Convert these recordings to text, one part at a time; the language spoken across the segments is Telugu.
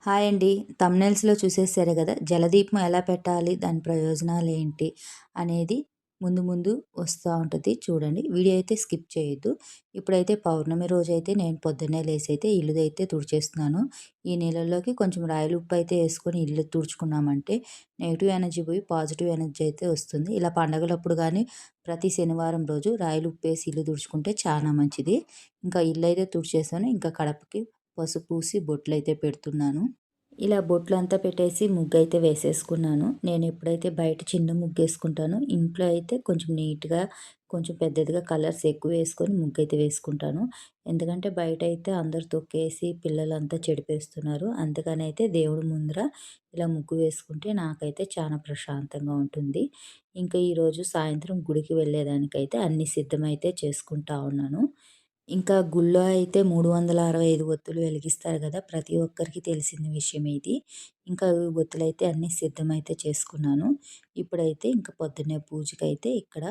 హాయ్ అండి. థంబ్‌నెయిల్స్‌లో చూసేసారు గదా! జలదీపం ఎలా పెట్టాలి? దాని ప్రయోజనాలేంటి? అనేది ముందు ముందు వస్తా ఉంటది చూడండి. వీడియో అయితే స్కిప్ చేయొద్దు. ఇప్పుడైతే పౌర్ణమి రోజైతే నేను పొద్దున్నే లేసైతే ఇల్లుదైతే తుడిచేస్తున్నాను. ఈ నీళ్ళల్లోకి కొంచెం రాయల ఉప్పయితే యేసుకొని ఇల్లు తుడుచుకున్నామంటే నెగెటివ్ ఎనర్జీ పోయి పాజిటివ్ ఎనర్జీ అయితే వస్తుంది. ఇలా పండగలప్పుడు గానీ, ప్రతి శనివారం రోజు రాయల ఉప్పేసి ఇల్లు తుడుచుకుంటే చాలా మంచిది. ఇంకా ఇల్లయితే తుడిచేసాను. ఇంకా కడపకి పసుపు పూసి బొట్లయితే పెడుతున్నాను. ఇలా బొట్లంతా పెట్టేసి ముగ్గయితే వేసేసుకున్నాను. నేను ఎప్పుడైతే బయట చిన్న ముగ్గేసుకుంటానో, ఇంట్లో అయితే కొంచెం నీట్‌గా, కొంచెం పెద్దదిగా కలర్స్ ఎక్కువ వేసుకొని ముగ్గయితే వేసుకుంటాను. ఎందుకంటే బయటయితే అందరూ తొక్కేసి పిల్లలంతా చెడిపేస్తున్నారు. అందుకనైతే దేవుడి ముందర ఇలా ముగ్గు వేసుకుంటే నాకైతే చాలా ప్రశాంతంగా ఉంటుంది. ఇంకా ఈరోజు సాయంత్రం గుడికి వెళ్ళేదానికైతే అన్నీ సిద్ధమైతే చేసుకుంటా ఉన్నాను. ఇంకా గుళ్ళో అయితే 365 ఒత్తులు వెలిగిస్తారు గదా! ప్రతి ఒక్కరికి తెలిసిన విషయమే ఇది. ఇంకా ఈ ఒత్తులైతే అన్నీ సిద్ధమైతే చేసుకున్నాను. ఇప్పుడైతే ఇంక పొద్దున్నే పూజకైతే ఇక్కడ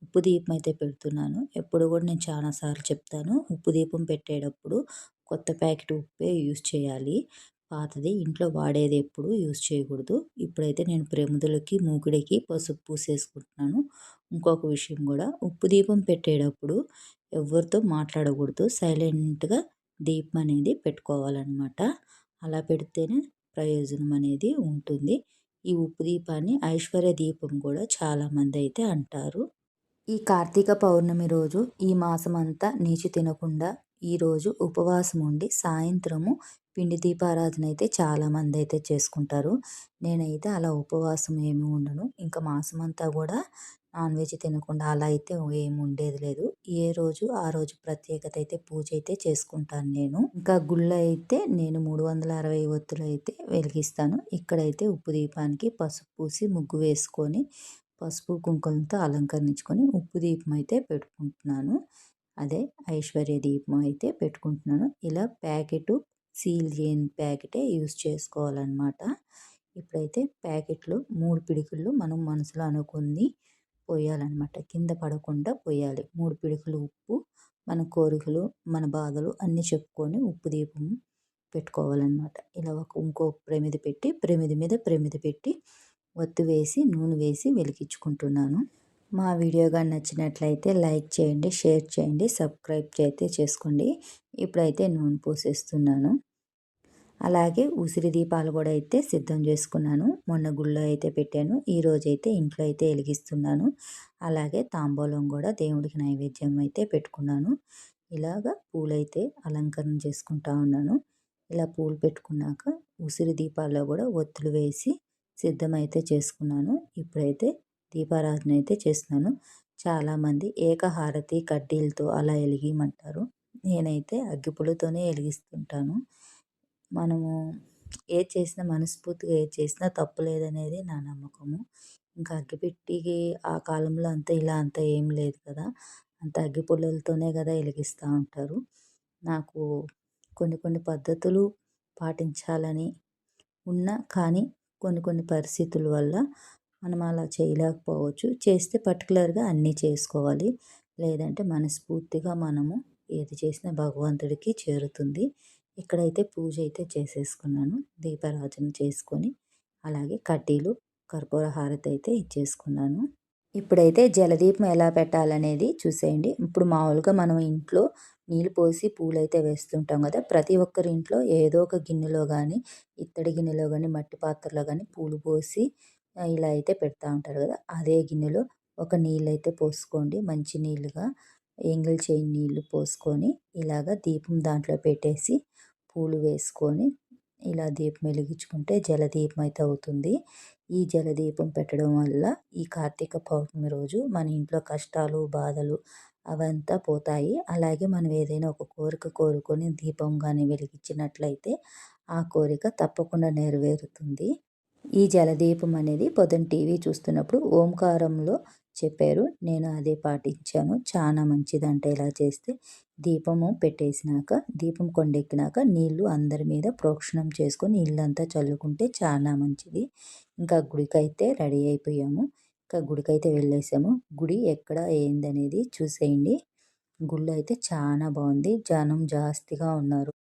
ఉప్పు దీపం అయితే పెడుతున్నాను. ఎప్పుడు గూడా నేను చాలా సార్లు చెప్తాను. ఉప్పు దీపం పెట్టేటప్పుడు కొత్త ప్యాకెట్ ఉప్పే యూజ్ చేయాలి. పాతది ఇంట్లో వాడేది ఎప్పుడు యూజ్ చేయకూడదు. ఇప్పుడైతే నేను ప్రమిదలకి, మూకుడికి పసుపు పూసేసుకుంటున్నాను. ఇంకొక విషయం గూడా ఉప్పు దీపం పెట్టేటప్పుడు ఎవరితో మాట్లాడకూడదు. సైలెంట్‌గా దీపం అనేది పెట్టుకోవాలనమాట. అలా పెడితేనే ప్రయోజనం అనేది ఉంటుంది. ఈ ఉప్పు దీపాన్ని ఐశ్వర్య దీపం కూడా చాలామందైతే అంటారు. ఈ కార్తీక పౌర్ణమి రోజు ఈ మాసమంతా నీచు తినకుండా ఈరోజు ఉపవాసం ఉండి సాయంత్రము పిండి దీపారాధన అయితే చాలామందైతే చేసుకుంటారు. నేనైతే అలా ఉపవాసం ఏమి ఉండను. ఇంకా మాసమంతా కూడా నాన్ వెజ్ తినకుండా అలా అయితే ఏమి ఉండేది లేదు. ఏ రోజు ఆ రోజు ప్రత్యేకత అయితే పూజ అయితే చేసుకుంటాను నేను. ఇంకా గుళ్ళో అయితే నేను 360 ఒత్తులు అయితే వెలిగిస్తాను. ఇక్కడైతే ఉప్పు దీపానికి పసుపు పూసి ముగ్గు వేసుకొని పసుపు కుంకుమతో అలంకరించుకొని ఉప్పు దీపం అయితే పెట్టుకుంటున్నాను. అదే ఐశ్వర్య దీపం అయితే పెట్టుకుంటున్నాను. ఇలా ప్యాకెటు సీల్ చేయని ప్యాకెటే యూజ్ చేసుకోవాలన్నమాట. ఇప్పుడైతే ప్యాకెట్లో 3 పిడికిళ్ళు మనం మనసులో అనుకుంది పోయాలన్నమాట. కింద పడకుండా పోయాలి. 3 పిడికిలు ఉప్పు, మన కోరికలు, మన బాధలు అన్నీ చెప్పుకొని ఉప్పు దీపం పెట్టుకోవాలన్నమాట. ఇలా ఇంకో ప్రమిద పెట్టి, ప్రమిద మీద ప్రమిద పెట్టి ఒత్తి వేసి, నూనె వేసి వెలిగించుకుంటున్నాను. మా వీడియో గాని నచ్చినట్లయితే లైక్ చేయండి, షేర్ చేయండి, సబ్స్క్రైబ్ అయితే చేసుకోండి. ఇప్పుడైతే నూనె పోసేస్తున్నాను. అలాగే ఉసిరి దీపాలు కూడా అయితే సిద్ధం చేసుకున్నాను. మొన్న గుళ్ళో అయితే పెట్టాను. ఈరోజైతే ఇంట్లో అయితే వెలిగిస్తున్నాను. అలాగే తాంబూలం కూడా దేవుడికి నైవేద్యం అయితే పెట్టుకున్నాను. ఇలాగ పూలైతే అలంకరణ చేసుకుంటా ఉన్నాను. ఇలా పూలు పెట్టుకున్నాక ఉసిరి దీపాల్లో కూడా ఒత్తులు వేసి సిద్ధమైతే చేసుకున్నాను. ఇప్పుడైతే దీపారాధన అయితే చేస్తున్నాను. చాలామంది ఏకహారతి కడ్డీలతో అలా వెలిగియమంటారు. నేనైతే అగ్గిపుల్లతోనే వెలిగిస్తుంటాను. మనము ఏది చేసినా మనస్ఫూర్తిగా ఏది చేసినా తప్పు లేదనేది నా నమ్మకము. ఇంకా అగ్గిపెట్టికి ఆ కాలంలో అంత ఇలా అంత ఏం లేదు కదా! అంత అగ్గిపుల్లలతోనే కదా వెలిగిస్తూ ఉంటారు. నాకు కొన్ని కొన్ని పద్ధతులు పాటించాలని ఉన్నా కానీ కొన్ని కొన్ని పరిస్థితుల వల్ల మనం అలా చేయలేకపోవచ్చు. చేస్తే పర్టికులర్‌గా అన్నీ చేసుకోవాలి. లేదంటే మనస్ఫూర్తిగా మనము ఏది చేసినా భగవంతుడికి చేరుతుంది. ఇక్కడైతే పూజ అయితే చేసేసుకున్నాను. దీపారాధన చేసుకొని అలాగే కడ్డీలు, కర్పూర హారతి అయితే ఇచ్చేసుకున్నాను. ఇప్పుడైతే జలదీపం ఎలా పెట్టాలనేది చూసేయండి. ఇప్పుడు మామూలుగా మనం ఇంట్లో నీళ్ళు పోసి పూలైతే వేస్తుంటాం కదా! ప్రతి ఒక్కరి ఇంట్లో ఏదో ఒక గిన్నెలో గానీ, ఇత్తడి గిన్నెలో గానీ, మట్టి పాత్రలో గానీ పూలు పోసి ఇలా అయితే పెడతా ఉంటారు కదా! అదే గిన్నెలో ఒక నీళ్ళైతే పోసుకోండి. మంచి నీళ్ళుగా ఎంగిలి చేయని నీళ్ళు పోసుకొని ఇలాగ దీపం దాంట్లో పెట్టేసి పూలు వేసుకొని ఇలా దీపం వెలిగించుకుంటే జలదీపం అయితే అవుతుంది. ఈ జలదీపం పెట్టడం వల్ల ఈ కార్తీక పౌర్ణమి రోజు మన ఇంట్లో కష్టాలు, బాధలు అవంతా పోతాయి. అలాగే మనం ఏదైనా ఒక కోరిక కోరుకొని దీపం గాని వెలిగించినట్లయితే ఆ కోరిక తప్పకుండా నెరవేరుతుంది. ఈ జలదీపం అనేది పొద్దున టీవీ చూస్తున్నప్పుడు ఓంకారంలో చెప్పారు. నేను అదే పాటించాను. చాలా మంచిదంట ఇలా చేస్తే. దీపము పెట్టేసినాక, దీపం కొండెక్కినాక నీళ్ళు అందరి మీద ప్రోక్షణం చేసుకొని ఇల్లంతా చల్లుకుంటే చాలా మంచిది. ఇంకా గుడికైతే రెడీ అయిపోయాము. ఇంకా గుడికైతే వెళ్ళేసాము. గుడి ఎక్కడ ఏందనేది చూసేయండి. గుళ్ళో అయితే చాలా బాగుంది. జనం జాస్తిగా ఉన్నారు.